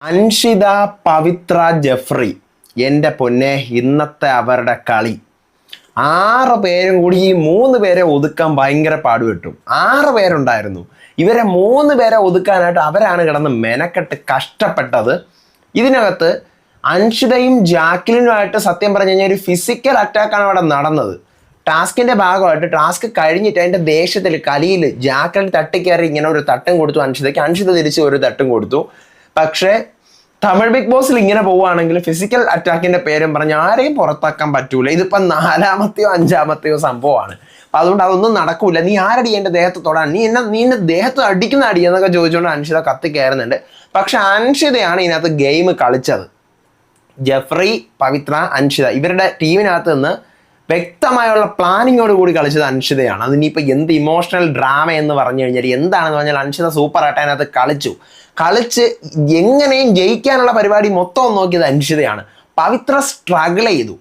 അൻഷിത, പവിത്ര, Jeffrey, എൻ്റെ പൊന്നെ ഇന്നത്തെ അവരുടെ കളി. 6 പേരും കൂടി ഈ 3 പേരെ ഒതുക്കാൻ ഭയങ്കര പാടുപെട്ടു. 6 പേരുണ്ടായിരുന്നു. ഇവരെ 3 പേരെ ഒതുക്കാനായിട്ട് അവരാണ് കിടന്ന് മെനക്കെട്ട് കഷ്ടപ്പെട്ടത്. ഇതിനകത്ത് അൻഷിതയും ജാക്ലിനുമായിട്ട് സത്യം പറഞ്ഞു കഴിഞ്ഞാൽ ഒരു ഫിസിക്കൽ അറ്റാക്കാണ് അവിടെ നടന്നത്. ടാസ്കിന്റെ ഭാഗമായിട്ട് ടാസ്ക് കഴിഞ്ഞിട്ട് അതിന്റെ ദേഷ്യത്തിൽ കലിയിൽ ജാക്ലിൻ തട്ടിക്കയറി ഇങ്ങനെ ഒരു തട്ടും കൊടുത്തു അൻഷിതയ്ക്ക്. അൻഷിത തിരിച്ച് ഒരു തട്ടും കൊടുത്തു. പക്ഷേ തമിഴ് ബിഗ് ബോസിൽ ഇങ്ങനെ പോവുകയാണെങ്കിൽ ഫിസിക്കൽ അറ്റാക്കിന്റെ പേരും പറഞ്ഞ് ആരെയും പുറത്താക്കാൻ പറ്റൂല. ഇതിപ്പോ 4-മത്തെയോ 5-മത്തെയോ സംഭവമാണ്. അപ്പൊ അതുകൊണ്ട് അതൊന്നും നടക്കൂല. നീ ആരടി എന്റെ ദേഹത്ത് തൊടാൻ, നീ എന്റെ ദേഹത്ത് അടിക്കുന്ന അടി എന്നൊക്കെ ചോദിച്ചുകൊണ്ട് അൻഷിത കത്തി കയറുന്നുണ്ട്. പക്ഷെ അൻഷിതയാണ് ഇതിനകത്ത് ഗെയിം കളിച്ചത്. ജെഫ്രി, പവിത്ര, അൻഷിത ഇവരുടെ ടീമിനകത്ത് നിന്ന് വ്യക്തമായുള്ള പ്ലാനിങ്ങോട് കൂടി കളിച്ചത് അൻഷിതയാണ്. അതിനിപ്പോൾ എന്ത് ഇമോഷണൽ ഡ്രാമ എന്ന് പറഞ്ഞു കഴിഞ്ഞാൽ എന്താണെന്ന് പറഞ്ഞാൽ അൻഷിത സൂപ്പറായിട്ട് അതിനകത്ത് കളിച്ച് എങ്ങനെയും ജയിക്കാനുള്ള പരിപാടി മൊത്തം നോക്കിയത് അൻഷിതയാണ്. പവിത്ര സ്ട്രഗിൾ ചെയ്തു.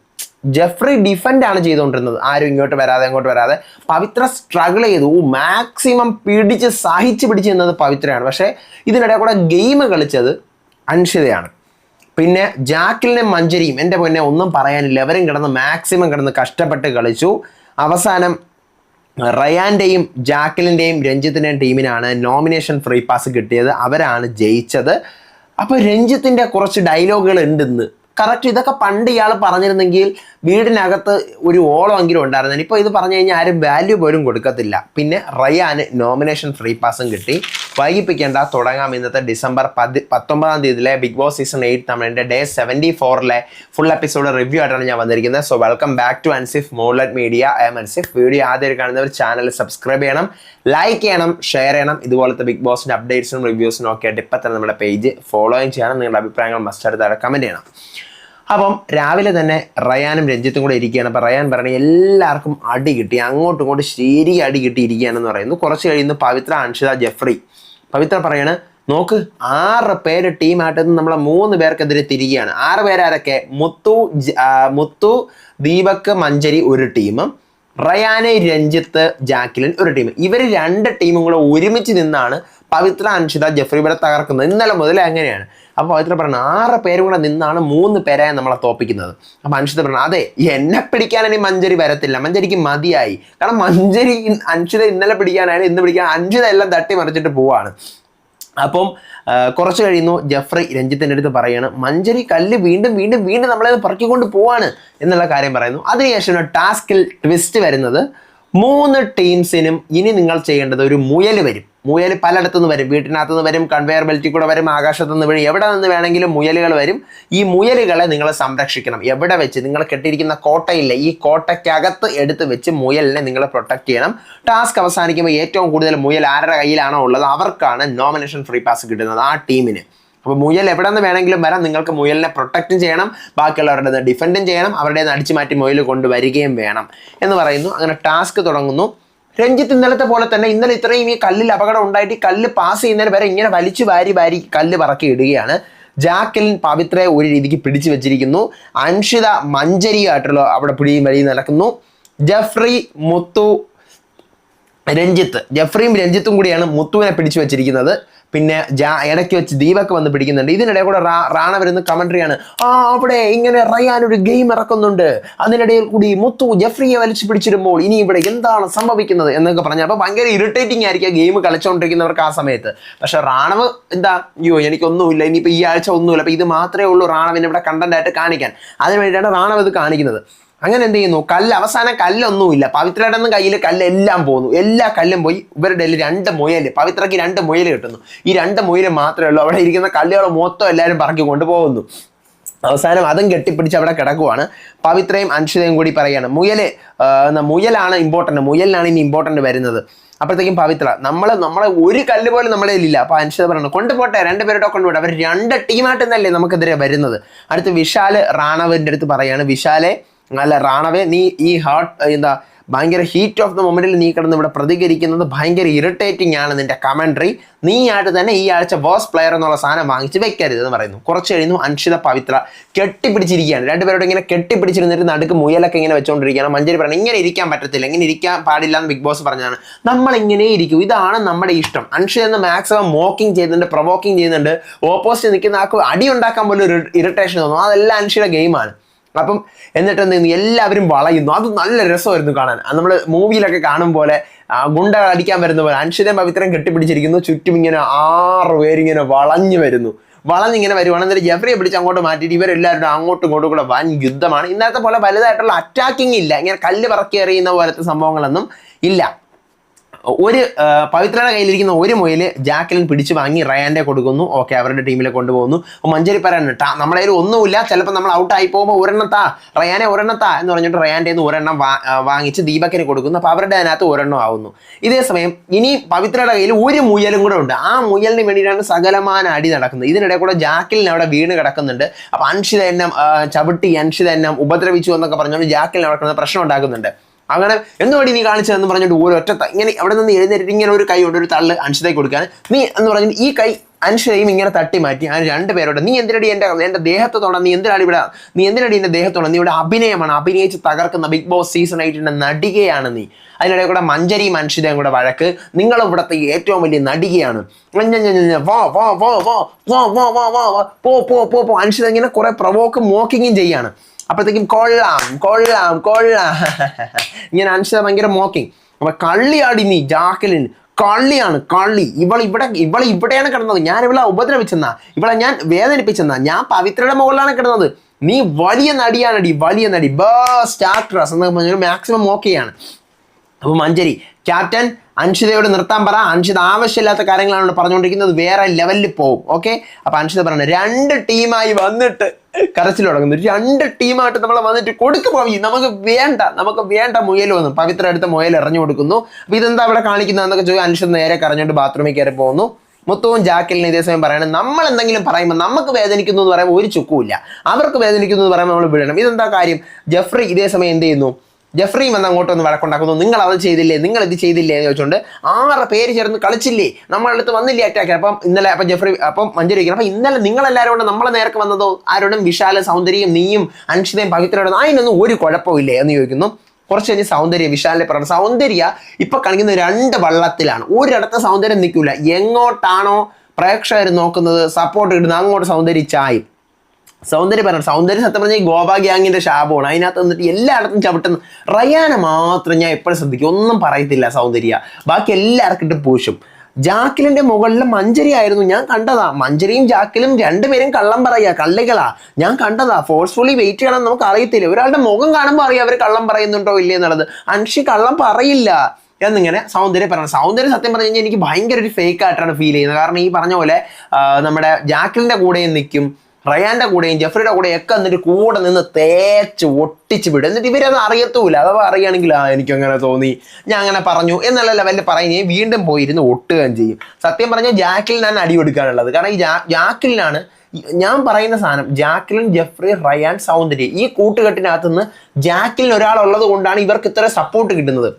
ജെഫ്രി ഡിഫെൻഡ് ആണ് ചെയ്തുകൊണ്ടിരുന്നത്, ആരും ഇങ്ങോട്ട് വരാതെ. പവിത്ര സ്ട്രഗിൾ ചെയ്തു, മാക്സിമം സഹിച്ച് പിടിച്ച് നിന്നത് പവിത്രയാണ്. പക്ഷേ ഇതിനിടെ കൂടെ ഗെയിം കളിച്ചത് അൻഷിതയാണ്. പിന്നെ ജാക്ലിനും മഞ്ജരിയും എൻ്റെ പൊന്നെ ഒന്നും പറയാനില്ല. അവരും മാക്സിമം കിടന്ന് കഷ്ടപ്പെട്ട് കളിച്ചു. അവസാനം റയാൻ്റെയും ജാക്ലിൻ്റെയും രഞ്ജിത്തിൻ്റെയും ടീമിനാണ് നോമിനേഷൻ ഫ്രീ പാസ് കിട്ടിയത്. അവരാണ് ജയിച്ചത്. അപ്പോൾ രഞ്ജിത്തിൻ്റെ കുറച്ച് ഡയലോഗുകൾ ഉണ്ടെന്ന് കറക്റ്റ്. ഇതൊക്കെ പണ്ട് ഇയാൾ പറഞ്ഞിരുന്നെങ്കിൽ വീടിനകത്ത് ഒരു ഓളമെങ്കിലും ഉണ്ടായിരുന്നു. ഇപ്പോൾ ഇത് പറഞ്ഞു കഴിഞ്ഞാൽ ആരും വാല്യൂ പോലും കൊടുക്കത്തില്ല. പിന്നെ റയാന് നോമിനേഷൻ ഫ്രീ പാസും കിട്ടി. വൈകിപ്പിക്കേണ്ട, തുടങ്ങാം. ഇന്നത്തെ ഡിസംബർ 19-ാം തീയതിയിലെ ബിഗ് ബോസ് സീസൺ 8 തമിഴിൻ്റെ ഡേ 74-ലെ ഫുൾ എപ്പിസോഡ് റിവ്യൂ ആയിട്ടാണ് ഞാൻ വന്നിരിക്കുന്നത്. So welcome back to Ansif മോർലറ്റ് media. I'm Ansif. Video ആദ്യം കാണുന്നവർ ചാനൽ സബ്സ്ക്രൈബ് ചെയ്യണം, ലൈക്ക് ചെയ്യണം, ഷെയർ ചെയ്യണം. ഇതുപോലത്തെ ബിഗ് ബോസിൻ്റെ അപ്ഡേറ്റ്സും റിവ്യൂസിനും ഒക്കെ ആയിട്ട് ഇപ്പം തന്നെ നമ്മുടെ പേജ് ഫോളോയും ചെയ്യണം. നിങ്ങളുടെ അഭിപ്രായങ്ങൾ മസ്റ്റായിട്ട് താഴെ കമൻറ്റ് ചെയ്യണം. അപ്പം രാവിലെ തന്നെ റയാനും രഞ്ജിത്തും കൂടെ ഇരിക്കുകയാണ്. അപ്പം റയാൻ പറയണേ എല്ലാവർക്കും അടി കിട്ടി, അങ്ങോട്ടും ഇങ്ങോട്ടും ശരി അടി കിട്ടിയിരിക്കുകയാണെന്ന് പറയുന്നു. കുറച്ച് കഴിയുന്നു പവിത്ര, അൻഷിത, ജെഫ്രി. പവിത്ര പറയാണ്, നോക്ക് 6 പേര് ടീമായിട്ട് നമ്മളെ 3 പേർക്കെതിരെ തിരികെയാണ്. 6 പേരാരൊക്കെ? മുത്തു, ദീപക്, മഞ്ജരി ഒരു ടീം, റയാന്, രഞ്ജിത്ത്, ജാക്ലിൻ ഒരു ടീം. ഇവർ 2 ടീമും കൂടെ ഒരുമിച്ച് നിന്നാണ് പവിത്ര, അൻഷിത, ജെഫ്രി ഇവരെ തകർക്കുന്നത്. ഇന്നലെ മുതൽ അങ്ങനെയാണ്. അപ്പോൾ പവിത്ര പറഞ്ഞു 6 പേരും കൂടെ നിന്നാണ് 3 പേരായി നമ്മളെ തോപ്പിക്കുന്നത്. അപ്പോൾ അൻഷിത പറഞ്ഞു, അതെ, എന്നെ പിടിക്കാൻ ഇനി മഞ്ജരി വരത്തില്ല, മഞ്ജരിക്ക് മതിയായി. കാരണം മഞ്ജരി അൻഷിത ഇന്നലെ പിടിക്കാനായാലും ഇന്ന് പിടിക്കാൻ അൻഷിത എല്ലാം തട്ടി മറിച്ചിട്ട് പോവാണ്. അപ്പം കുറച്ച് കഴിയുന്നു ജെഫ്രി രഞ്ജിത്തിൻ്റെ അടുത്ത് പറയാണ്, മഞ്ജരി കല്ല് വീണ്ടും നമ്മളെ പറക്കിക്കൊണ്ട് പോവാണ് എന്നുള്ള കാര്യം പറയുന്നു. അതിനുശേഷം ടാസ്കിൽ ട്വിസ്റ്റ് വരുന്നത് 3 ടീംസിനും ഇനി നിങ്ങൾ ചെയ്യേണ്ടത് ഒരു മുയൽ വരും. മുയൽ പലയിടത്തുനിന്ന് വരും, വീട്ടിനകത്തുനിന്ന് വരും, കൺവെയർ ബെൽറ്റിൽ കൂടെ വരും, ആകാശത്തുനിന്ന് വരും, എവിടെ നിന്ന് വേണമെങ്കിലും മുയലുകൾ വരും. ഈ മുയലുകളെ നിങ്ങൾ സംരക്ഷിക്കണം. എവിടെ വെച്ച്? നിങ്ങൾ കെട്ടിയിരിക്കുന്ന കോട്ടയില്ലേ, ഈ കോട്ടയ്ക്കകത്ത് എടുത്ത് വെച്ച് മുയലിനെ നിങ്ങൾ പ്രൊട്ടക്ട് ചെയ്യണം. ടാസ്ക് അവസാനിക്കുമ്പോൾ ഏറ്റവും കൂടുതൽ മുയൽ ആരുടെ കയ്യിലാണോ ഉള്ളത് അവർക്കാണ് നോമിനേഷൻ ഫ്രീ പാസ് കിട്ടുന്നത്, ആ ടീമിന്. അപ്പോൾ മുയൽ എവിടെ നിന്ന് വേണമെങ്കിലും വരാം. നിങ്ങൾക്ക് മുയലിനെ പ്രൊട്ടക്റ്റും ചെയ്യണം, ബാക്കിയുള്ളവരുടെ ഡിഫെൻഡും ചെയ്യണം, അവരുടെ അടിച്ചു മാറ്റി മുയൽ കൊണ്ടുവരികയും വേണം എന്ന് പറയുന്നു. അങ്ങനെ ടാസ്ക് തുടങ്ങുന്നു. രഞ്ജിത്ത് ഇന്നലത്തെ പോലെ തന്നെ ഇന്നലെ ഇത്രയും ഈ കല്ലിൽ അപകടം ഉണ്ടായിട്ട് ഈ കല്ല് പാസ് ചെയ്യുന്നതിന് വരെ ഇങ്ങനെ വലിച്ചു വാരി കല്ല് പറക്കി ഇടുകയാണ്. ജാക്ലിൻ പവിത്രയെ ഒരു രീതിക്ക് പിടിച്ചു വെച്ചിരിക്കുന്നു. അൻഷിത മഞ്ജരിയായിട്ടുള്ള അവിടെ പിടിയും വലിയും നടക്കുന്നു. ജെഫ്രി, മുത്തു, ജെഫ്രിയും രഞ്ജിത്തും കൂടിയാണ് മുത്തുവിനെ പിടിച്ചു വെച്ചിരിക്കുന്നത്. പിന്നെ ഇടയ്ക്ക് വെച്ച് ദീപക് വന്ന് പിടിക്കുന്നുണ്ട്. ഇതിനിടെ കൂടെ റാണ വരുന്ന കമന്ററിയാണ്, അവിടെ ഇങ്ങനെ റയാൻ ഒരു ഗെയിം ഇറക്കുന്നുണ്ട്, അതിനിടയിൽ കൂടി മുത്തു ജെഫ്രിയെ വലിച്ചു പിടിച്ചിടുമ്പോൾ ഇനി ഇവിടെ എന്താണ് സംഭവിക്കുന്നത് എന്നൊക്കെ പറഞ്ഞു. അപ്പോൾ ഭയങ്കര ഇറിറ്റേറ്റിംഗ് ആയിരിക്കും ഗെയിം കളിച്ചുകൊണ്ടിരിക്കുന്നവർക്ക് ആ സമയത്ത്. പക്ഷെ റാണവ് എന്താ, എനിക്കൊന്നുമില്ല, ഇനിയിപ്പോൾ ഈ ആഴ്ച ഒന്നുമില്ല, അപ്പോൾ ഇത് മാത്രമേ ഉള്ളൂ റാണവിനെ ഇവിടെ കണ്ടന്റ് ആയിട്ട് കാണിക്കാൻ. അതിന് വേണ്ടിയിട്ടാണ് റാണവ് ഇത് കാണിക്കുന്നത്. അങ്ങനെ എന്ത് ചെയ്യുന്നു, അവസാനം കല്ലൊന്നുമില്ല, പവിത്രയുടെ ഒന്നും കയ്യിൽ കല്ലെല്ലാം പോകുന്നു. എല്ലാ കല്ലും പോയി. ഇവരുടെ 2 മുയൽ, പവിത്രയ്ക്ക് 2 മുയൽ കിട്ടുന്നു. ഈ 2 മുയൽ മാത്രമേ ഉള്ളൂ. അവിടെ ഇരിക്കുന്ന കല്ലുകൾ മൊത്തം എല്ലാവരും പറക്കി കൊണ്ടുപോകുന്നു. അവസാനം അതും കെട്ടിപ്പിടിച്ച് അവിടെ കിടക്കുവാണ്. പവിത്രയും അൻഷിതയും കൂടി പറയാണ്, മുയലാണ് ഇമ്പോർട്ടൻറ്റ്, മുയലിനാണ് ഇനി ഇമ്പോർട്ടൻറ്റ് വരുന്നത്. അപ്പോഴത്തേക്കും പവിത്ര, നമ്മളെ ഒരു കല്ല് പോലും നമ്മളെ ഇല്ല. അപ്പോൾ അൻഷിത പറയുന്നത്, കൊണ്ടുപോട്ടെ, 2 പേരുടെ കൊണ്ടുപോട്ടെ, അവർ 2 ടീമായിട്ട് തന്നെയല്ലേ നമുക്കെതിരെ വരുന്നത്. അടുത്ത് വിശാല് റാണവിൻ്റെ അടുത്ത് പറയാണ്, വിശാലെ അല്ല റാണവേ, നീ ഈ ഭയങ്കര ഹീറ്റ് ഓഫ് ദ മൊമെന്റിൽ നീ കിടന്ന് ഇവിടെ പ്രതികരിക്കുന്നത് ഭയങ്കര ഇറിറ്റേറ്റിംഗ് ആണ് നിന്റെ കമന്ററി. നീ ആയിട്ട് തന്നെ ഈ ആഴ്ച ബോസ് പ്ലെയർ എന്നുള്ള സാധനം വാങ്ങിച്ച് വെക്കരുത് എന്ന് പറയുന്നു. കുറച്ച് കഴിയുന്നു അൻഷിത പവിത്ര കെട്ടിപ്പിടിച്ചിരിക്കുകയാണ്. രണ്ടുപേരോട് ഇങ്ങനെ കെട്ടിപ്പിടിച്ചിരുന്നിട്ട് നടുക്ക് മുയലൊക്കെ ഇങ്ങനെ വെച്ചുകൊണ്ടിരിക്കുകയാണ്. മഞ്ജരി പറയുന്നത് ഇങ്ങനെ ഇരിക്കാൻ പറ്റത്തില്ല, ഇങ്ങനെ ഇരിക്കാൻ പാടില്ല എന്ന് ബിഗ് ബോസ് പറഞ്ഞതാണ്. നമ്മൾ ഇങ്ങനെ ഇരിക്കും, ഇതാണ് നമ്മുടെ ഇഷ്ടം. അൻഷിത എന്ന് മാക്സിമം മോക്കിംഗ് ചെയ്യുന്നുണ്ട്, പ്രൊവോക്കിംഗ് ചെയ്യുന്നുണ്ട്. ഓപ്പോസിറ്റ് നിൽക്കുന്ന ആൾക്ക് അടി ഉണ്ടാക്കാൻ പോലും ഒരു ഇറിറ്റേഷൻ തോന്നും. അതെല്ലാം അൻഷിയുടെ ഗെയിമാണ്. അപ്പം എന്നിട്ട് എന്ത് ചെയ്യുന്നു, എല്ലാവരും വളയുന്നു. അത് നല്ല രസമായിരുന്നു കാണാൻ. നമ്മൾ മൂവിയിലൊക്കെ കാണും പോലെ ഗുണ്ട അടിക്കാൻ വരുന്ന പോലെ അൻഷിതയും പവിത്രയും കെട്ടിപ്പിടിച്ചിരിക്കുന്നു. ചുറ്റും ഇങ്ങനെ 6 പേരിങ്ങനെ വളഞ്ഞു വരുന്നു. വളഞ്ഞിങ്ങനെ വരുവാണ്. എന്നിട്ട് ജെഫ്രിയെ പിടിച്ച് അങ്ങോട്ട് മാറ്റിയിട്ട് ഇവരെല്ലാവരും അങ്ങോട്ടും ഇങ്ങോട്ടും കൂടെ വൻ യുദ്ധമാണ്. ഇന്നത്തെ പോലെ വലുതായിട്ടുള്ള അറ്റാക്കിങ് ഇല്ല, ഇങ്ങനെ കല്ല് പറക്കി എറിയുന്ന പോലത്തെ സംഭവങ്ങളൊന്നും ഇല്ല. ഒരു പവിത്രയുടെ കയ്യിലിരിക്കുന്ന ഒരു മുയൽ ജാക്കലിൻ പിടിച്ചു വാങ്ങി റയാൻ്റെ കൊടുക്കുന്നു. ഓക്കെ, അവരുടെ ടീമിലെ കൊണ്ടുപോകുന്നു. അപ്പോൾ മഞ്ജരി പറയുന്നുണ്ട് നമ്മുടെ കയ്യിൽ ഒന്നുമില്ല, ചിലപ്പോൾ നമ്മൾ ഔട്ടായി പോകുമ്പോൾ ഒരെണ്ണത്താ റയാനെ ഒരെണ്ണത്താ എന്ന് പറഞ്ഞിട്ട് റയാൻ്റെ നിന്ന് ഒരെണ്ണം വാങ്ങിച്ച് ദീപക്കിന് കൊടുക്കുന്നു. അപ്പോൾ അവരുടെ അതിനകത്ത് ഒരെണ്ണം ആവുന്നു. ഇതേ സമയം ഇനി പവിത്രയുടെ കയ്യിൽ ഒരു മുയലും കൂടെ ഉണ്ട്. ആ മുയലിന് വേണ്ടിയിട്ടാണ് സകലമാന അടി നടക്കുന്നത്. ഇതിനിടെ കൂടെ ജാക്കലിൻ അവിടെ വീണ് കിടക്കുന്നുണ്ട്. അപ്പോൾ അൻഷിത എന്നെ ചവിട്ടി, അൻഷിത എന്നെ ഉപദ്രവിച്ചു എന്നൊക്കെ പറഞ്ഞുകൊണ്ട് ജാക്കലിൻ അവിടെ പ്രശ്നം ഉണ്ടാക്കുന്നുണ്ട്. അങ്ങനെ എന്തുകൊണ്ട് നീ കാണിച്ചതെന്ന് പറഞ്ഞിട്ട് ഒരൊറ്റ ഇങ്ങനെ അവിടെ നിന്ന് എഴുന്നേറ്റ് ഇങ്ങനെ ഒരു കൈ കൊണ്ട് ഒരു തള്ള് അൻഷിതയ്ക്ക് കൊടുക്കാൻ നീ എന്ന് പറഞ്ഞിട്ട് ഈ കൈ അൻഷിതയും ഇങ്ങനെ തട്ടി മാറ്റി. അങ്ങനെ 2 പേരോട് നീ എന്തിനടി എൻ്റെ ദേഹത്തോടെ നീ എന്തിനാടി എൻ്റെ ദേഹത്തോടെ നീ ഇവിടെ അഭിനയമാണ്, അഭിനയിച്ച് തകർക്കുന്ന ബിഗ് ബോസ് സീസൺ 8 നടികയാണ് നീ. അതിനിടെ കൂടെ മഞ്ജരിയും അൻഷിതയും കൂടെ വഴക്ക്. നിങ്ങൾ ഇവിടുത്തെ ഏറ്റവും വലിയ നടികയാണ്, അൻഷിത ഇങ്ങനെ കുറെ പ്രൊവോക്കും മോക്കിങ്ങും ചെയ്യാണ്. അപ്പോഴത്തേക്കും കൊള്ളാം കൊള്ളാം കൊള്ളാം ഇങ്ങനെ അൻഷിത ഭയങ്കര മോക്കിങ്. അപ്പൊ കള്ളിയാടി നീ ജാക്കലിൻ, കള്ളിയാണ് കള്ളി. ഇവിടെയാണ് കിടന്നത്, ഞാൻ ഇവളെ ഉപദ്രവിച്ചെന്നാ, ഇവളെ ഞാൻ വേദനിപ്പിച്ചെന്നാ, ഞാൻ പവിത്രയുടെ മുകളിലാണ് കിടന്നത്, നീ വലിയ നടിയാണടി, വലിയ നടി, ബെസ്റ്റ് ആക്ട്രസ് എന്ന് പറഞ്ഞാൽ മാക്സിമം മോക്കെയാണ്. അപ്പോൾ മഞ്ജരി ക്യാപ്റ്റൻ അൻഷിതയോട് നിർത്താൻ പറ, അൻഷിത ആവശ്യമില്ലാത്ത കാര്യങ്ങളാണ് പറഞ്ഞുകൊണ്ടിരിക്കുന്നത്, വേറെ ലെവലിൽ പോകും. ഓക്കെ, അപ്പൊ അൻഷിത പറഞ്ഞു 2 ടീമായി വന്നിട്ട് കരച്ചിൽ തുടങ്ങുന്നു. 2 ടീമായിട്ട് നമ്മളെ വന്നിട്ട് കൊടുക്കുപോയി, നമുക്ക് വേണ്ട മുയലൊന്നും. പവിത്ര അടുത്ത മുയൽ എറിഞ്ഞു കൊടുക്കുന്നു. അപ്പൊ ഇതെന്താ അവിടെ കാണിക്കുന്നത് എന്നൊക്കെ ചോദിച്ചാൽ അൻഷിത നേരെ കരഞ്ഞോണ്ട് ബാത്റൂമിൽ കയറി പോകുന്നു. മുത്തവും ജാക്കലിന് ഇതേ സമയം പറയണം നമ്മൾ എന്തെങ്കിലും പറയുമ്പോൾ നമുക്ക് വേദനിക്കുന്നു എന്ന് പറയുമ്പോൾ ഒരു ചുക്കുമില്ല, അവർക്ക് വേദനിക്കുന്നു എന്ന് പറയുമ്പോൾ നമ്മൾ വിടണം. ഇതെന്താ കാര്യം? ജെഫ്രി ഇതേ സമയം എന്ത് ചെയ്യുന്നു, ജെഫ്രിയും വന്ന് അങ്ങോട്ടൊന്ന് വഴക്കുണ്ടാക്കുന്നു. നിങ്ങൾ അത് ചെയ്തില്ലേ, നിങ്ങൾ ഇത് ചെയ്തില്ലേ എന്ന് ചോദിച്ചുകൊണ്ട് 6 പേര് ചേർന്ന് കളിച്ചില്ലേ, നമ്മളെ അടുത്ത് വന്നില്ലേ അറ്റാക്ക്. അപ്പം ഇന്നലെ ജെഫ്രി മഞ്ജരി വയ്ക്കണം. അപ്പം ഇന്നലെ നിങ്ങളെല്ലാവരും കൊണ്ട് നമ്മളെ നേർക്ക് വന്നതോ ആരോടും വിശാല സൗന്ദര്യം നീയും അൻഷിതയും പവിത്രയോടും അതിനൊന്നും ഒരു കുഴപ്പമില്ലേ എന്ന് ചോദിക്കുന്നു. കുറച്ച് കഴിഞ്ഞ് സൗന്ദര്യ വിശാലിനെ പറഞ്ഞു, സൗന്ദര്യ ഇപ്പൊ കളിക്കുന്ന 2 വള്ളത്തിലാണ്, ഒരിടത്ത് സൗന്ദര്യം നിൽക്കൂല. എങ്ങോട്ടാണോ പ്രേക്ഷകർ നോക്കുന്നത്, സപ്പോർട്ട് കിട്ടുന്നത്, അങ്ങോട്ട് സൗന്ദര്യം ചായും. സൗന്ദര്യം പറഞ്ഞു, സൗന്ദര്യം സത്യം പറഞ്ഞാൽ ഈ ഗോപ ഗ്യാങ്ങിന്റെ ശാപമാണ്. അതിനകത്ത് വന്നിട്ട് എല്ലായിടത്തും ചവിട്ടുന്ന. റയാനെ മാത്രം ഞാൻ എപ്പോഴും ശ്രദ്ധിക്കും, ഒന്നും പറയത്തില്ല സൗന്ദര്യ, ബാക്കി എല്ലാവർക്കും ഇട്ട് പൂശും. ജാക്കിലിന്റെ മുകളിൽ മഞ്ജരി ആയിരുന്നു, ഞാൻ കണ്ടതാ. മഞ്ജരിയും ജാക്കിലും 2 പേരും കള്ളം പറയാ, കള്ളികളാ, ഞാൻ കണ്ടതാ. ഫോഴ്സ്ഫുള്ളി വെയിറ്റ് ചെയ്യണം, നമുക്ക് അറിയത്തില്ല. ഒരാളുടെ മുഖം കാണുമ്പോൾ അറിയാം അവർ കള്ളം പറയുന്നുണ്ടോ ഇല്ലേ എന്നുള്ളത്. അൻഷി കള്ളം പറയില്ല എന്നിങ്ങനെ സൗന്ദര്യം പറയണം. സൗന്ദര്യം സത്യം പറഞ്ഞു കഴിഞ്ഞാൽ എനിക്ക് ഭയങ്കര ഒരു ഫേക്ക് ആയിട്ടാണ് ഫീൽ ചെയ്യുന്നത്. കാരണം ഈ പറഞ്ഞ പോലെ നമ്മുടെ ജാക്കിലിന്റെ കൂടെയും നിൽക്കും, റയാന്റെ കൂടെയും ജെഫ്രിയുടെ കൂടെയും ഒക്കെ എന്നിട്ട് കൂടെ നിന്ന് തേച്ച് ഒട്ടിച്ച് വിടും. എന്നിട്ട് ഇവരത് അറിയത്തൂല. അഥവാ അറിയുകയാണെങ്കിൽ എനിക്ക് അങ്ങനെ തോന്നി, ഞാൻ അങ്ങനെ പറഞ്ഞു എന്നുള്ള ലെവലിൽ പറയുകയും വീണ്ടും പോയിരുന്ന് ഒട്ടുകയും ചെയ്യും. സത്യം പറഞ്ഞാൽ ജാക്കിലിനാണ് അടി കൊടുക്കാനുള്ളത്. കാരണം ഈ ജാക്കിലിനാണ് ഞാൻ പറയുന്ന സാധനം. ജാക്കിലിൻ, ജെഫ്രി, റയാൻ, സൗന്ദര്യം, ഈ കൂട്ടുകെട്ടിനകത്തുനിന്ന് ജാക്കിലിന് ഒരാളുള്ളത് കൊണ്ടാണ് ഇവർക്ക് ഇത്ര സപ്പോർട്ട് കിട്ടുന്നത്.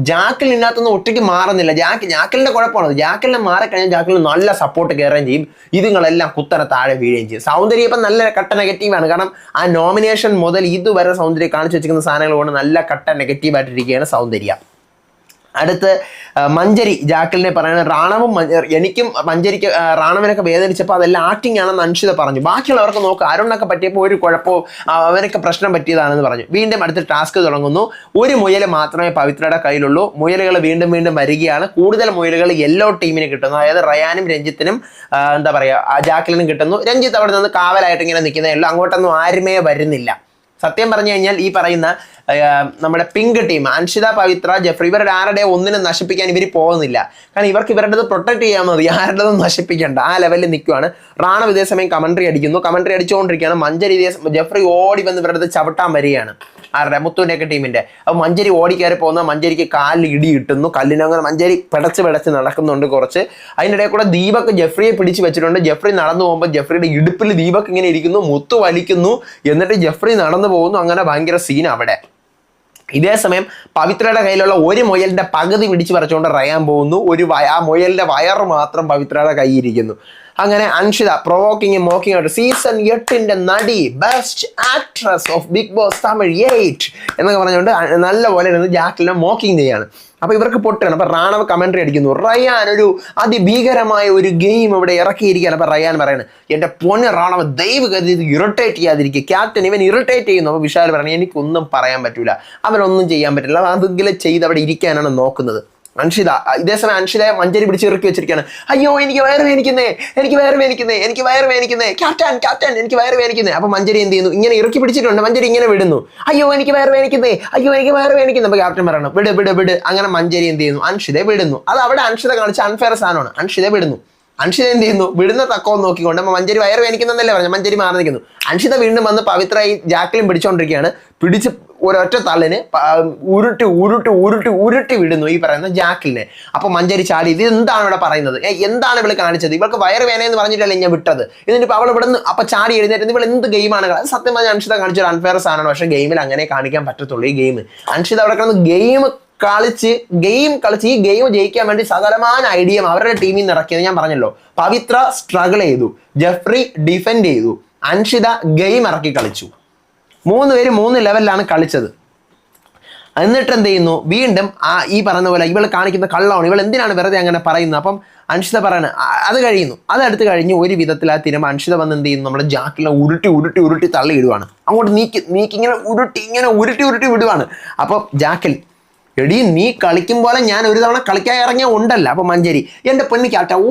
ജാക്കിൽ ഇതിനകത്തൊന്നും ഒറ്റയ്ക്ക് മാറുന്നില്ല. ജാക്കിലിന്റെ കുഴപ്പമാണ്. ജാക്കിലിനെ മാറിക്കഴിഞ്ഞാൽ ജാക്കിലിന് നല്ല സപ്പോർട്ട് കയറുകയും ചെയ്യും, ഇതുങ്ങളെല്ലാം കുത്തനെ താഴെ വീഴുകയും ചെയ്യും. സൗന്ദര്യം ഇപ്പം നല്ല കട്ട നെഗറ്റീവാണ്. കാരണം ആ നോമിനേഷൻ മുതൽ ഇതുവരെ സൗന്ദര്യം കാണിച്ചു വെച്ചിരിക്കുന്ന സാധനങ്ങൾ കൊണ്ട് നല്ല കട്ട നെഗറ്റീവായിട്ടിരിക്കുകയാണ് സൗന്ദര്യ. അടുത്ത് മഞ്ജരി ജാക്കലിനെ പറയുന്നത്, റാണവും എനിക്കും മഞ്ജരിക്ക് റാണവിനൊക്കെ വേദനിച്ചപ്പോൾ അതെല്ലാം ആക്ടിങ് ആണെന്ന് അൻഷിത പറഞ്ഞു. ബാക്കിയുള്ളവർക്ക് നോക്കുക, അരുണൊക്കെ പറ്റിയപ്പോൾ ഒരു കുഴപ്പമോ അവനൊക്കെ പ്രശ്നം പറ്റിയതാണെന്ന് പറഞ്ഞു. വീണ്ടും അടുത്ത ടാസ്ക് തുടങ്ങുന്നു. ഒരു മുയൽ മാത്രമേ പവിത്രയുടെ കയ്യിലുള്ളൂ. മുയലുകൾ വീണ്ടും വീണ്ടും വരികയാണ്. കൂടുതൽ മുയലുകൾ യെല്ലോ ടീമിന് കിട്ടുന്നു. അതായത് റയാനും രഞ്ജിത്തിനും എന്താ പറയുക ജാക്കലിനും കിട്ടുന്നു. രഞ്ജിത്ത് അവിടെ നിന്ന് കാവലായിട്ട് ഇങ്ങനെ നിൽക്കുന്നേ ഉള്ളൂ. അങ്ങോട്ടൊന്നും ആരുമേ വരുന്നില്ല. സത്യം പറഞ്ഞു കഴിഞ്ഞാൽ ഈ പറയുന്ന നമ്മുടെ പിങ്ക് ടീം അൻഷിത, പവിത്ര, ജെഫ്രി ഇവരുടെ ആരുടെ ഒന്നിനും നശിപ്പിക്കാൻ ഇവർ പോകുന്നില്ല. കാരണം ഇവർക്ക് ഇവരുടേത് പ്രൊട്ടക്ട് ചെയ്യാൻ മതി, ആരുടേതും നശിപ്പിക്കേണ്ട. ആ ലെവലിൽ നിൽക്കുവാണ്. റാണവ് ഇതേ സമയം കമന്ററി അടിച്ചുകൊണ്ടിരിക്കുകയാണ്. മഞ്ജരി ജെഫ്രി ഓടി വന്ന് ഇവരുടെ ചവിട്ടാൻ വരികയാണ്. ആരുടെ? മുത്തുവിൻ്റെയൊക്കെ ടീമിന്റെ. അപ്പോൾ മഞ്ജരി ഓടിക്കയറി പോകുന്ന മഞ്ജരിക്ക് കാലിൽ ഇടി കിട്ടുന്നു. കല്ലിനങ്ങനെ മഞ്ജരി പിടച്ച് നടക്കുന്നുണ്ട് കുറച്ച്. അതിൻ്റെ ഇടയിൽ കൂടെ ദീപക് ജെഫ്രിയെ പിടിച്ച് വെച്ചിട്ടുണ്ട്. ജെഫ്രി നടന്നു പോകുമ്പോൾ ജെഫ്രിയുടെ ഇടുപ്പിൽ ദീപക് ഇങ്ങനെ ഇരിക്കുന്നു, മുത്തു വലിക്കുന്നു, എന്നിട്ട് ജെഫ്രി നടന്നു പോകുന്നു. അങ്ങനെ ഭയങ്കര സീൻ അവിടെ. ഇതേ സമയം പവിത്രയുടെ കയ്യിലുള്ള ഒരു മുയലിന്റെ പകുതി പിടിച്ച് പറിച്ചുകൊണ്ട് റയാൻ പോകുന്നു. ആ മുയലിന്റെ വയറ് മാത്രം പവിത്രയുടെ കയ്യിരിക്കുന്നു. അങ്ങനെ അൻഷിത പ്രൊവോക്കിങ് മോക്കിംഗ് ആയിട്ട് സീസൺ 8 നടി best actress of Bigg Boss Tamil 8 എന്നൊക്കെ പറഞ്ഞുകൊണ്ട് നല്ലപോലെ ഇരുന്ന് ജാക്ലിനെ മോക്കിംഗ് ചെയ്യാണ്. അപ്പൊ ഇവർക്ക് പൊട്ടാണ്. അപ്പൊ റാണവ് കമന്ററി അടിക്കുന്നു, റയാൻ ഒരു അതിഭീകരമായ ഒരു ഗെയിം ഇവിടെ ഇറക്കിയിരിക്കുകയാണ്. അപ്പൊ റയാൻ പറയുന്നത്, എന്റെ പൊന്ന് റാണവ് ദയവ് കരുതി ഇത് ഇറിറ്റേറ്റ് ചെയ്യാതിരിക്കുക, ക്യാപ്റ്റൻ ഇവൻ ഇറിറ്റേറ്റ് ചെയ്യുന്നു. അപ്പൊ വിശാൽ പറഞ്ഞു, എനിക്കൊന്നും പറയാൻ പറ്റൂല, അവനൊന്നും ചെയ്യാൻ പറ്റില്ല, അതെങ്കിലും ചെയ്ത് അവിടെ ഇരിക്കാനാണ് നോക്കുന്നത്. അൻഷിത ഇതേസമയം അൻഷിതയെ മഞ്ചേരി പിടിച്ച് ഇറക്കി വെച്ചിരിക്കുകയാണ്. അയ്യോ എനിക്ക് വയറ് വേനിക്കുന്നേ, എനിക്ക് വയറ് വേനിക്കുന്നേ, എനിക്ക് വയറ് വേനിക്കുന്നേ, ക്യാപ്റ്റൻ എനിക്ക് വയറ് വേനിക്കുന്നേ. അപ്പൊ മഞ്ചേരി എന്ത് ചെയ്യുന്നു, ഇങ്ങനെ ഇറക്കി പിടിച്ചിട്ടുണ്ട്, മഞ്ചേരി ഇങ്ങനെ വിടുന്നു, അയ്യോ എനിക്ക് വയറ് വേനിക്കുന്നേ, അയ്യോ എനിക്ക് വയറ് വേനിക്കുന്നു. അപ്പൊ ക്യാപ്റ്റൻ പറയണം വിട് വിട് വിട്. അങ്ങനെ മഞ്ചേരി എന്ത് ചെയ്യുന്നു, അൻഷിതയെ വിടുന്നു. അത് അവിടെ അൻഷിത കാണിച്ച അൺഫെയർ സാധനമാണ്. അൻഷിതയെ വിടുന്നു. അൻഷിത എന്ത് ചെയ്യുന്നു, വിടുന്ന തക്കവും നോക്കിക്കൊണ്ട് മഞ്ചേരി വയറ് വേനിക്കുന്നല്ലേ പറഞ്ഞു, മഞ്ചേരി മാറി നിൽക്കുന്നു. അൻഷിത വീണ്ടും വന്ന് പവിത്ര ഈ ജാക്ലിൻ പിടിച്ചോണ്ടിരിക്കുകയാണ്. പിടിച്ച് ഒരൊറ്റ തള്ളിന് ഉരുട്ടി വിടുന്നു ഈ പറയുന്ന ജാക്ലിനെ. അപ്പൊ മഞ്ചേരി ചാടി, ഇത് എന്താണ് ഇവിടെ പറയുന്നത്, എന്താണ് ഇവള് കാണിച്ചത്, ഇവൾക്ക് വയറ് വേനയെന്ന് പറഞ്ഞിട്ടല്ലേ ഞാൻ വിട്ടത്, എന്നിട്ട് അവൾ ഇവിടെ നിന്ന് അപ്പൊ ചാടി എഴുന്നേറ്റ് ഇവൾ എന്ത് ഗെയിമാണ്. സത്യം പറഞ്ഞാൽ അൻഷിത കാണിച്ചൊരു അൺഫെയർ സാധനമാണ്. പക്ഷെ ഗെയിമിൽ അങ്ങനെ കാണിക്കാൻ പറ്റത്തുള്ളൂ. ഈ ഗെയിം അൻഷിത അവിടെ കിടന്ന് ഗെയിം കളിച്ച് ഈ ഗെയിം ജയിക്കാൻ വേണ്ടി സകലമായ ഐഡിയ അവരുടെ ടീമിൽ നിന്ന് ഇറക്കിയത് ഞാൻ പറഞ്ഞല്ലോ. പവിത്ര സ്ട്രഗിൾ ചെയ്തു, ജെഫ്രി ഡിഫെൻഡ് ചെയ്തു, അൻഷിത ഗെയിം ഇറക്കി കളിച്ചു. 3 പേര് 3 ലെവലിലാണ് കളിച്ചത്. എന്നിട്ട് എന്ത് ചെയ്യുന്നു, വീണ്ടും ഈ പറഞ്ഞ പോലെ ഇവൾ കാണിക്കുന്ന കള്ളമാണ്, ഇവൾ എന്തിനാണ് വെറുതെ അങ്ങനെ പറയുന്നത്. അപ്പം അൻഷിത പറയണ അത് കഴിയുന്നു. അതെടുത്ത് കഴിഞ്ഞ് ഒരു വിധത്തിൽ ആ തീരുമ്പോൾ അൻഷിത വന്ന് എന്ത് ചെയ്യുന്നു, നമ്മുടെ ജാക്കിലെ ഉരുട്ടി തള്ളിയിടുവാണ്. അങ്ങോട്ട് നീക്കി ഇങ്ങനെ ഉരുട്ടി വിടുവാണ്. അപ്പോൾ ജാക്കിൽ, എടീ നീ കളിക്കും പോലെ ഞാൻ ഒരു തവണ കളിക്കാൻ ഇറങ്ങിയ ഉണ്ടല്ല. അപ്പൊ മഞ്ചേരി, എന്റെ പൊന്നു ക്യാപ്റ്റൻ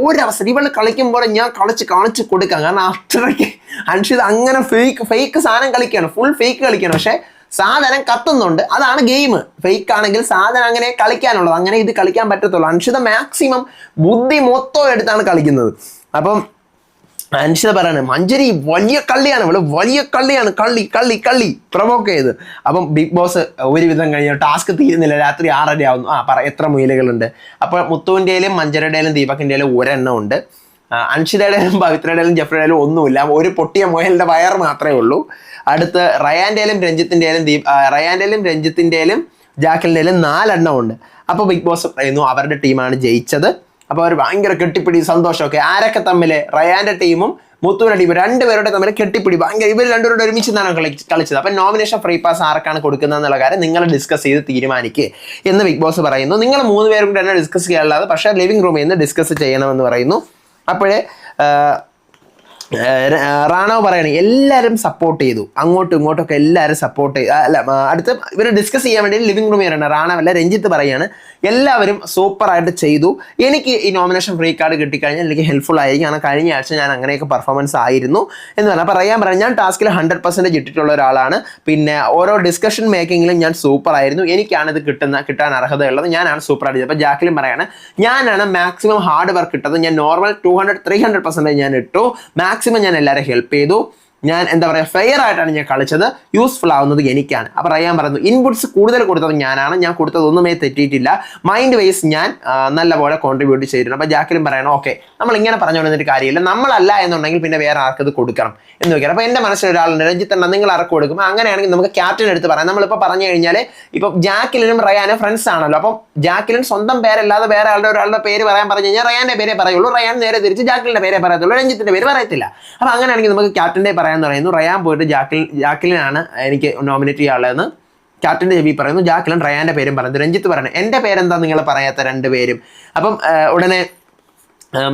ഒരവസരം ഇവള് കളിക്കും പോലെ ഞാൻ കാണിച്ചു കൊടുക്കാം. കാരണം അത്രയ്ക്ക് അൻഷിത അങ്ങനെ ഫേക്ക് സാധനം കളിക്കുകയാണ്, ഫുൾ ഫേക്ക് കളിക്കുകയാണ്. പക്ഷെ സാധനം കത്തുന്നുണ്ട്, അതാണ് ഗെയിം. ഫേക്ക് ആണെങ്കിൽ സാധനം അങ്ങനെ കളിക്കാനുള്ളത്, അങ്ങനെ ഇത് കളിക്കാൻ പറ്റത്തുള്ളൂ. അൻഷിത മാക്സിമം ബുദ്ധി മൊത്തം എടുത്താണ് കളിക്കുന്നത്. അപ്പം അൻഷിത പറയാണ്, മഞ്ചേരി വലിയ കള്ളിയാണ്, ഇവള് വലിയ കള്ളിയാണ്, കള്ളി പ്രൊവോക്ക് ചെയ്ത്. അപ്പം ബിഗ് ബോസ് ഒരുവിധം കഴിഞ്ഞ ടാസ്ക് തീരുന്നില്ല, രാത്രി 6:30 ആവുന്നു. പറ എത്ര മുയലുകളുണ്ട്. അപ്പോൾ മുത്തുവിൻ്റെയിലും മഞ്ചേരിയുടെയിലും ദീപകിൻ്റെയിലും ഒരെണ്ണം ഉണ്ട്. അൻഷിതയുടെയും പവിത്രയുടെയും ജെഫ്രിയുടെയും ഒന്നുമില്ല, ഒരു പൊട്ടിയ മുയലിന്റെ വയർ മാത്രമേ ഉള്ളൂ. അടുത്ത് റയാൻ്റെയിലും രഞ്ജിത്തിൻ്റെയിലും ജാക്കലിൻ്റെയിലും 4 എണ്ണം ഉണ്ട്. അപ്പോൾ ബിഗ് ബോസ് പറയുന്നു അവരുടെ ടീമാണ് ജയിച്ചത്. അപ്പോൾ അവർ ഭയങ്കര കെട്ടിപ്പിടി സന്തോഷമൊക്കെ. ആരൊക്കെ തമ്മിൽ, റയാൻ്റെ ടീമും മുത്തുവിൻ്റെ ടീമും രണ്ടുപേരുടെ തമ്മിൽ കെട്ടിപ്പിടി ഭയങ്കര, ഇവർ രണ്ടുപേരുടെ ഒരുമിച്ച് നിന്നാണ് കളിച്ചത്. അപ്പം നോമിനേഷൻ ഫ്രീ പാസ് ആർക്കാണ് കൊടുക്കുന്നത് എന്നുള്ള കാര്യം നിങ്ങൾ ഡിസ്കസ് ചെയ്ത് തീരുമാനിക്കുക എന്ന് ബിഗ് ബോസ് പറയുന്നു. നിങ്ങൾ 3 പേരും കൂടെ തന്നെ ഡിസ്കസ് ചെയ്യാനുള്ളത്, പക്ഷേ ലിവിംഗ് റൂമിൽ നിന്ന് ഡിസ്കസ് ചെയ്യണമെന്ന് പറയുന്നു. അപ്പോഴേ റാണവ് പറയണേ എല്ലാവരും സപ്പോർട്ട് ചെയ്തു, അങ്ങോട്ടും ഇങ്ങോട്ടൊക്കെ എല്ലാവരും സപ്പോർട്ട് ചെയ്തു. അല്ല, അടുത്ത് ഇവർ ഡിസ്കസ് ചെയ്യാൻ വേണ്ടി ലിവിംഗ് റൂമിൽ പറയണം. റാണവല്ല, രഞ്ജിത്ത് പറയാണ് എല്ലാവരും സൂപ്പറായിട്ട് ചെയ്തു, എനിക്ക് ഈ നോമിനേഷൻ ഫ്രീ കാർഡ് കിട്ടിക്കഴിഞ്ഞാൽ എനിക്ക് ഹെൽപ്ഫുൾ ആയിരിക്കും, കാരണം കഴിഞ്ഞ ആഴ്ച ഞാൻ അങ്ങനെയൊക്കെ പെർഫോമൻസ് ആയിരുന്നു എന്ന് പറഞ്ഞു. അപ്പോൾ പറയാൻ ഞാൻ ടാസ്കിൽ 100% ഇട്ടിട്ടുള്ള ഒരാളാണ്, പിന്നെ ഓരോ ഡിസ്കഷൻ മേക്കിങ്ങിലും ഞാൻ സൂപ്പർ ആയിരുന്നു, എനിക്കാണ് ഇത് കിട്ടാൻ അർഹതയുള്ളത്, ഞാനാണ് സൂപ്പറായിട്ട് ചെയ്തത്. അപ്പോൾ ജാക്ലിൻ പറയാണ്, ഞാനാണ് മാക്സിമം ഹാർഡ് വർക്ക് ഇട്ടത്, ഞാൻ നോർമൽ 200-300% ഞാൻ ഇട്ടു, മാക്സിമം ഞാൻ എല്ലാവരും ഹെൽപ്പ് ചെയ്തു, ഞാൻ എന്താ പറയുക ഫെയർ ആയിട്ടാണ് ഞാൻ കളിച്ചത്, യൂസ്ഫുൾ ആവുന്നത് എനിക്കാണ്. അപ്പോൾ റയാൻ പറയുന്നു ഇൻപുട്സ് കൂടുതൽ കൊടുത്തത് ഞാനാണ്, ഞാൻ കൊടുത്തതൊന്നുമേ തെറ്റിയിട്ടില്ല, മൈൻഡ് വൈസ് ഞാൻ നല്ലപോലെ കോൺട്രിബ്യൂട്ട് ചെയ്തിട്ടുണ്ട്. അപ്പോൾ ജാക്ലിൻ പറയണം, ഓക്കെ നമ്മൾ ഇങ്ങനെ പറഞ്ഞുകൊണ്ടിരുന്നിട്ട് കാര്യമില്ല, നമ്മളല്ല എന്നുണ്ടെങ്കിൽ പിന്നെ വേറെ ആർക്കത് കൊടുക്കണം എന്ന് നോക്കിയാൽ. അപ്പോൾ എൻ്റെ മനസ്സിൽ ഒരാളുണ്ട്, രഞ്ജിത്ത് നിങ്ങൾ ആർക്ക് കൊടുക്കും, അങ്ങനെയാണെങ്കിൽ നമുക്ക് ക്യാപ്റ്റൻ എടുത്ത് പറയാം. നമ്മളിപ്പോൾ പറഞ്ഞു കഴിഞ്ഞാൽ ഇപ്പം ജാക്ലിനും റയാനും ഫ്രണ്ട്സ് ആണല്ലോ, അപ്പം ജാക്ലിൻ സ്വന്തം പേരല്ലാതെ വേറെ ഒരാളുടെ പേര് പറയാൻ പറഞ്ഞു കഴിഞ്ഞാൽ റയാൻ്റെ പേരേ പറയുള്ളൂ, റയാൻ നേരെ തിരിച്ച് ജാക്ലിൻ്റെ പേരേ പറയത്തുള്ളൂ, രഞ്ജിത്തിൻ്റെ പേര് പറയത്തില്ല. അപ്പോൾ അങ്ങനെയാണെങ്കിൽ നമുക്ക് ക്യാപ്റ്റൻ്റെ പറയാൻ പറയുന്നു. റയാൻ പോയിട്ട് ജാക്ലിനാണ് എനിക്ക് നോമിനേറ്റ് ചെയ്യാനുള്ളതെന്ന് ക്യാപ്റ്റൻ്റെ ചെവി പറയുന്നു. ജാക്ലിൻ റയാൻ്റെ പേരും പറയുന്നു. രഞ്ജിത്ത് പറയുന്നത് എൻ്റെ പേരെന്താ നിങ്ങൾ പറയാത്ത 2 പേരും. അപ്പം ഉടനെ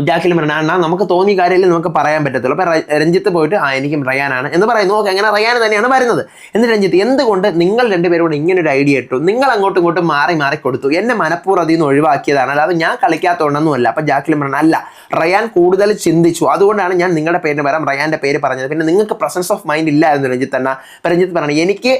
ജാക്ലിൻ പറഞ്ഞ അണ്ണാ നമുക്ക് തോന്നിയ കാര്യമില്ല, നമുക്ക് പറയാൻ പറ്റത്തുള്ളൂ. അപ്പം രഞ്ജിത്ത് പോയിട്ട് എനിക്കും റയാനാണ് എന്ന് പറയുന്നു. ഓക്കെ, അങ്ങനെ റയാൻ തന്നെയാണ് വരുന്നത്. എന്നിട്ട് രഞ്ജിത്ത് എന്തുകൊണ്ട് നിങ്ങൾ 2 പേരും കൂടെ ഇങ്ങനെ ഒരു ഐഡിയ ഇട്ടു, നിങ്ങൾ അങ്ങോട്ടും ഇങ്ങോട്ടും മാറി കൊടുത്തു, എന്നെ മനഃപൂർവ്വം അതിൽ നിന്ന് ഒഴിവാക്കിയതാണ്, അല്ലാതെ ഞാൻ കളിക്കാത്തതുകൊണ്ടൊന്നുമല്ല. അപ്പം ജാക്ലിൻ പറഞ്ഞ അല്ല, റയാൻ കൂടുതൽ ചിന്തിച്ചു, അതുകൊണ്ടാണ് ഞാൻ നിങ്ങളുടെ പേരിന് പകരം റയാൻ്റെ പേര് പറഞ്ഞത്, പിന്നെ നിങ്ങൾക്ക് പ്രസൻസ് ഓഫ് മൈൻഡ് ഇല്ലായിരുന്നു രഞ്ജിത്ത് തന്നെ. അപ്പം രഞ്ജിത്ത് പറഞ്ഞു എനിക്ക്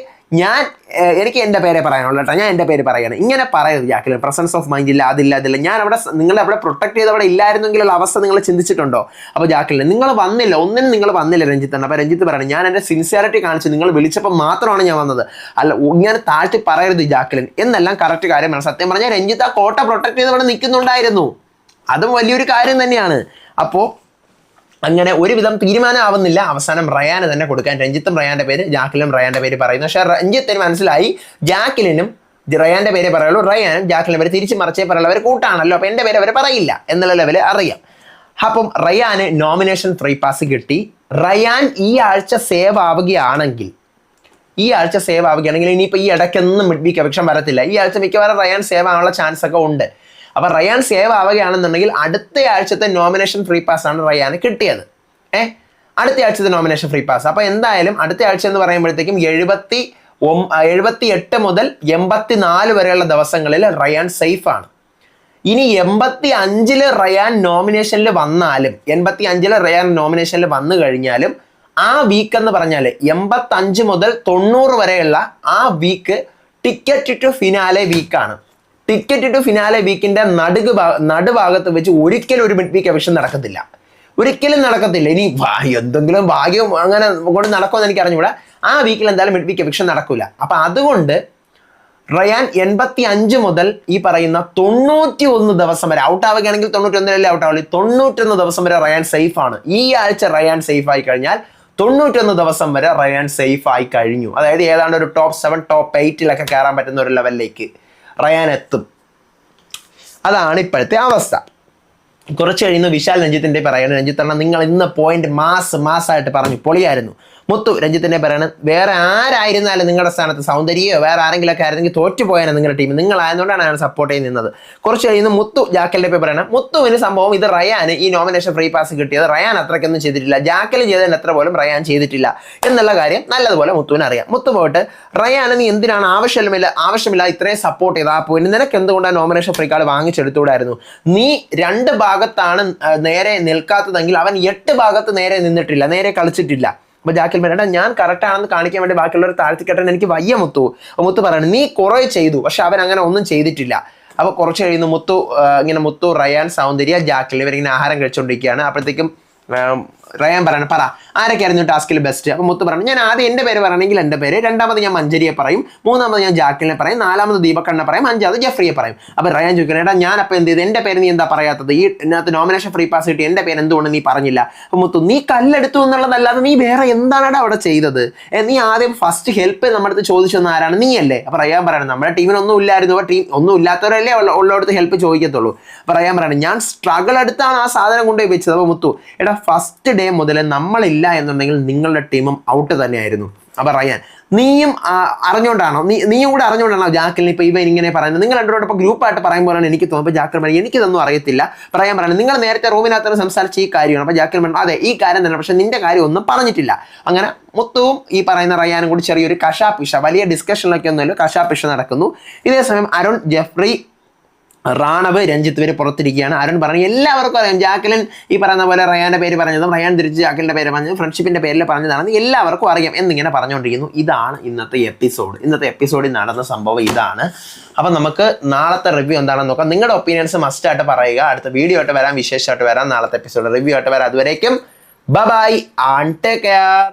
എൻ്റെ പേരെ പറയാനുള്ളൂ കേട്ടോ, ഞാൻ എൻ്റെ പേര് പറയണം, ഇങ്ങനെ പറയരുത് ജാക്ലിൻ, പ്രസൻസ് ഓഫ് മൈൻഡ് ഇല്ല, അതില്ല, ഞാൻ അവിടെ നിങ്ങളെ അവിടെ പ്രൊട്ടക്ട് ചെയ്ത് അവിടെ ഇല്ലായിരുന്നെങ്കിലുള്ള അവസ്ഥ നിങ്ങൾ ചിന്തിച്ചിട്ടുണ്ടോ. അപ്പോൾ ജാക്ലിൻ നിങ്ങൾ വന്നില്ല, ഒന്നിനും നിങ്ങൾ വന്നില്ല രഞ്ജിത്ത് തന്നെ. അപ്പോൾ രഞ്ജിത്ത് പറയണം ഞാൻ എൻ്റെ സിൻസിയറിറ്റി കാണിച്ചു, നിങ്ങൾ വിളിച്ചപ്പോൾ മാത്രമാണ് ഞാൻ വന്നത്, അല്ല ഇങ്ങനെ താഴ്ത്തി പറയരുത് ജാക്ലിൻ എന്നെല്ലാം കറക്റ്റ് കാര്യമാണ്. സത്യം പറഞ്ഞാൽ രഞ്ജിത്ത് ആ കോട്ട പ്രൊട്ടക്ട് ചെയ്ത് അവിടെ നിൽക്കുന്നുണ്ടായിരുന്നു, അതും വലിയൊരു കാര്യം തന്നെയാണ്. അപ്പോൾ അങ്ങനെ ഒരുവിധം തീരുമാനമാവുന്നില്ല. അവസാനം റയാന് തന്നെ കൊടുക്കാൻ രഞ്ജിത്തും റയാന്റെ പേര്, ജാക്കിലും റയാന്റെ പേര് പറയുന്നു. പക്ഷേ രഞ്ജിത്തിന് മനസ്സിലായി ജാക്കിലിനും റയാന്റെ പേരെ പറയുള്ളൂ, റയാനും ജാക്കിലിന്റെ പേര് തിരിച്ചു മറിച്ചേ പറയുള്ളൂ, അവർ കൂട്ടാണല്ലോ, അപ്പൊ എന്റെ പേര് അവർ പറയില്ല എന്നുള്ള ലെവല് അറിയാം. അപ്പം റയാന് നോമിനേഷൻ ഫ്രീ പാസ് കിട്ടി. റയാൻ ഈ ആഴ്ച സേവ് ആവുകയാണെങ്കിൽ ഇനിയിപ്പോൾ ഈ ഇടയ്ക്കൊന്നും മിഡ് വീക്ക് എവിക്ഷൻ വരത്തില്ല. ഈ ആഴ്ച മിക്കവാറും റയാൻ സേവ് ആവാനുള്ള ചാൻസ് ഒക്കെ ഉണ്ട്. അപ്പൊ റയാൻ സേവ് ആവുകയാണെന്നുണ്ടെങ്കിൽ അടുത്ത ആഴ്ചത്തെ നോമിനേഷൻ ഫ്രീ പാസ് ആണ് റയാന് കിട്ടിയത്. അടുത്ത ആഴ്ചത്തെ നോമിനേഷൻ ഫ്രീ പാസ്. അപ്പൊ എന്തായാലും അടുത്ത ആഴ്ച എന്ന് പറയുമ്പോഴത്തേക്കും 78 മുതൽ 84 വരെയുള്ള ദിവസങ്ങളിൽ റയാൻ സേഫ് ആണ്. ഇനി 85 റയാൻ നോമിനേഷനിൽ വന്നാലും 85 റയാൻ നോമിനേഷനിൽ വന്നു കഴിഞ്ഞാലും ആ വീക്ക് എന്ന് പറഞ്ഞാൽ 85 മുതൽ 90 വരെയുള്ള ആ വീക്ക് ടിക്കറ്റ് ടു ഫിനാലെ വീക്കാണ്. ടിക്കറ്റ് ടു ഫിനാലെ വീക്കിന്റെ നടുഭാഗത്ത് വെച്ച് ഒരിക്കലും ഒരു മിഡ് വീക്ക് എവിക്ഷൻ നടക്കത്തില്ല, ഒരിക്കലും നടക്കത്തില്ല. ഇനി എന്തെങ്കിലും ഭാഗ്യം അങ്ങനെ കൊണ്ട് നടക്കുമെന്ന് എനിക്ക് അറിഞ്ഞൂടാ. ആ വീക്കിൽ എന്തായാലും മിഡ് വീക്ക് എവിക്ഷൻ നടക്കൂല. അപ്പൊ അതുകൊണ്ട് റയാൻ 85 മുതൽ ഈ പറയുന്ന 91 ദിവസം വരെ ഔട്ട് ആവുകയാണെങ്കിൽ 91 ഔട്ട് ആവില്ല, 91 ദിവസം വരെ റയാൻ സേഫ് ആണ്. ഈ ആഴ്ച റയാൻ സേഫ് ആയി കഴിഞ്ഞാൽ 91 ദിവസം വരെ റയാൻ സേഫ് ആയി കഴിഞ്ഞു. അതായത് ഏതാണ്ട് ഒരു ടോപ്പ് 7 ടോപ്പ് 8 കയറാൻ പറ്റുന്ന ഒരു ലെവലിലേക്ക് റയാൻ എത്തും. അതാണ് ഇപ്പോഴത്തെ അവസ്ഥ. കുറച്ച് കഴിയുന്ന വിശാൽ രഞ്ജിത്തിന്റെ പറയുന്നത്, രഞ്ജിത്ത് നിങ്ങൾ ഇന്ന് പോയിന്റ് മാസമായിട്ട് പറഞ്ഞു, പൊളിയായിരുന്നു. മുത്തു രഞ്ജിത്തിന്റെ പറയണം, വേറെ ആരായിരുന്നാലും നിങ്ങളുടെ സ്ഥാനത്ത് സൗന്ദര്യമോ വേറെ ആരെങ്കിലുമൊക്കെ ആയിരുന്നെങ്കിൽ തോറ്റുപോയാണ് നിങ്ങളുടെ ടീം, നിങ്ങളായതുകൊണ്ടാണ് ഞാൻ സപ്പോർട്ട് ചെയ്ത് നിന്നത്. കുറച്ച് കഴിയുന്ന മുത്തു ജാക്കലിന്റെ പേര് പറയണം, മുത്തുവിന് സംഭവം ഇത് റയാന് ഈ നോമിനേഷൻ ഫ്രീ പാസ് കിട്ടിയത് റയാൻ അത്രയ്ക്കൊന്നും ചെയ്തിട്ടില്ല, ജാക്കൽ ചെയ്തതിന് എത്ര പോലും റയാൻ ചെയ്തിട്ടില്ല എന്നുള്ള കാര്യം നല്ലതുപോലെ മുത്തുവിന് അറിയാം. മുത്തു പോയിട്ട് റയാന് നീ എന്തിനാണ് ആവശ്യമില്ല ഇത്രയും സപ്പോർട്ട് ചെയ്ത് ആ പോയിന്റ്, നിനക്ക് എന്തുകൊണ്ടാണ് നോമിനേഷൻ ഫ്രീ കാർഡ് വാങ്ങിച്ചെടുത്തുകൂടായിരുന്നു? നീ 2 ഭാഗത്താണ് നേരെ നിൽക്കാത്തതെങ്കിൽ അവൻ 8 ഭാഗത്ത് നേരെ നിന്നിട്ടില്ല, നേരെ കളിച്ചിട്ടില്ല. അപ്പൊ ജാക്കിൽ പറയണ്ട, ഞാൻ കറക്റ്റ് ആണെന്ന് കാണിക്കാൻ വേണ്ടി ബാക്കിയുള്ളവർ താഴ്ത്തിക്കെട്ടാൻ എനിക്ക് വയ്യ മുത്തു. മുത്തു പറയണം, നീ കുറെ ചെയ്തു പക്ഷെ അവൻ അങ്ങനെ ഒന്നും ചെയ്തിട്ടില്ല. അപ്പൊ കുറച്ച് കഴിയുന്നു മുത്തു റയാൻ സൗന്ദര്യ ജാക്കിൽ ഇവരിങ്ങനെ ആഹാരം കഴിച്ചുകൊണ്ടിരിക്കുകയാണ്. അപ്പോഴത്തേക്കും റയാൻ പറയണം, പറ ആരൊക്കെയായിരുന്നു ടാസ്കിൽ ബെസ്റ്റ്? അപ്പൊ മുത്തു പറഞ്ഞു, ഞാൻ ആദ്യം എന്റെ പേര് പറയണമെങ്കിൽ എന്റെ പേര്, രണ്ടാമത് ഞാൻ മഞ്ജരിയെ പറയും, മൂന്നാമത് ഞാൻ ജാക്കിലിനെ പറയും, നാലാമത് ദീപക്കണ്ണെ പറയും, അഞ്ചാമത് ജെഫ്രിയെ പറയും. അപ്പൊ റയാൻ ചോദിക്കണം, ഏട്ടാ ഞാൻ അപ്പൊ എന്ത് ചെയ്ത് എന്റെ പേര് നീ എന്താ പറയാത്തത്? ഈ ഇതിനകത്ത് നോമിനേഷൻ ഫ്രീ പാസ് കിട്ടി എന്റെ പേര് എന്തുകൊണ്ട് നീ പറഞ്ഞില്ല? അപ്പൊ മുത്തു, നീ കല്ലെടുത്തു എന്നുള്ളതല്ലാതെ നീ വേറെ എന്താണ് അവിടെ ചെയ്തത്? നീ ആദ്യം ഫസ്റ്റ് ഹെൽപ്പ് നമ്മുടെ അടുത്ത് ചോദിച്ചു വന്ന ആരാണ്? നീ അല്ലേ? അപ്പൊ റയാൻ പറയണം, നമ്മുടെ ടീമിനൊന്നും ഇല്ലായിരുന്നു, ടീം ഒന്നും ഇല്ലാത്തവരല്ലേ ഉള്ളടത്ത് ഹെൽപ്പ് ചോദിക്കത്തുള്ളൂ. അപ്പൊ റയാൻ പറയണം, ഞാൻ സ്ട്രഗിൾ എടുത്താണ് ആ സാധനം കൊണ്ടുപോയി വെച്ചത്. അപ്പൊ മുത്തു, എടാ ഫസ്റ്റ് ഡേ മുതൽ നമ്മളില്ല എന്നുണ്ടെങ്കിൽ നിങ്ങളുടെ ടീമും ഔട്ട് തന്നെയായിരുന്നു. അപ്പൊ റയാൻ, നീയും അറിഞ്ഞുകൊണ്ടാണോ, നീയും കൂടെ അറിഞ്ഞുകൊണ്ടാണോ ജാക്കലിന് ഇപ്പൊ ഇവൻ ഇങ്ങനെ പറയുന്നത്? നിങ്ങൾ രണ്ടുപേരും ഇപ്പൊ ഗ്രൂപ്പായിട്ട് പറയുമ്പോഴാണ് എനിക്ക് തോന്നുന്നത്. അപ്പൊ ജാക്കൽ പറയും, എനിക്കിതൊന്നും അറിയത്തില്ല. പറയാൻ പറയുന്നത്, നിങ്ങൾ നേരത്തെ റൂമിനകത്ത് സംസാരിച്ച ഈ കാര്യമാണ്. അപ്പൊ ജാക്കൽ പറഞ്ഞു, അതെ ഈ കാര്യം തന്നെ, പക്ഷെ നിന്റെ കാര്യം ഒന്നും പറഞ്ഞിട്ടില്ല. അങ്ങനെ മുത്തുവും ഈ പറയുന്ന റയാനും കൂടി ചെറിയൊരു കശാപ്പിഷ, വലിയ ഡിസ്കഷനിലൊക്കെ ഒന്നുമില്ല, കശാപ്പിഷ നടക്കുന്നു. ഇതേസമയം അരുൺ, ജെഫ്രി, റാണവ്, രഞ്ജിത്ത് പേര് പുറത്തിരിക്കുകയാണ്. അരുൺ പറഞ്ഞു, എല്ലാവർക്കും അറിയാം ജാക്കലിൻ ഈ പറയുന്ന പോലെ റയാന്റെ പേര് പറഞ്ഞതും റയാൻ തിരിച്ച് ജാക്കലിന്റെ പേര് പറഞ്ഞതും ഫ്രണ്ട്ഷിപ്പിന്റെ പേരിൽ പറഞ്ഞതാണെന്ന് എല്ലാവർക്കും അറിയാം എന്നിങ്ങനെ പറഞ്ഞുകൊണ്ടിരിക്കുന്നു. ഇതാണ് ഇന്നത്തെ എപ്പിസോഡിൽ നടന്ന സംഭവം ഇതാണ്. അപ്പം നമുക്ക് നാളത്തെ റിവ്യൂ എന്താണെന്ന് നോക്കാം. നിങ്ങളുടെ ഒപ്പീനിയൻസ് മസ്റ്റ് ആയിട്ട് പറയുക. അടുത്ത വീഡിയോ ആയിട്ട് വരാം, വിശേഷമായിട്ട് വരാം, നാളത്തെ എപ്പിസോഡ് റിവ്യൂ ആയിട്ട് വരാം. അതുവരേക്കും ബൈ ആൻഡ് ടേക്ക് കെയർ.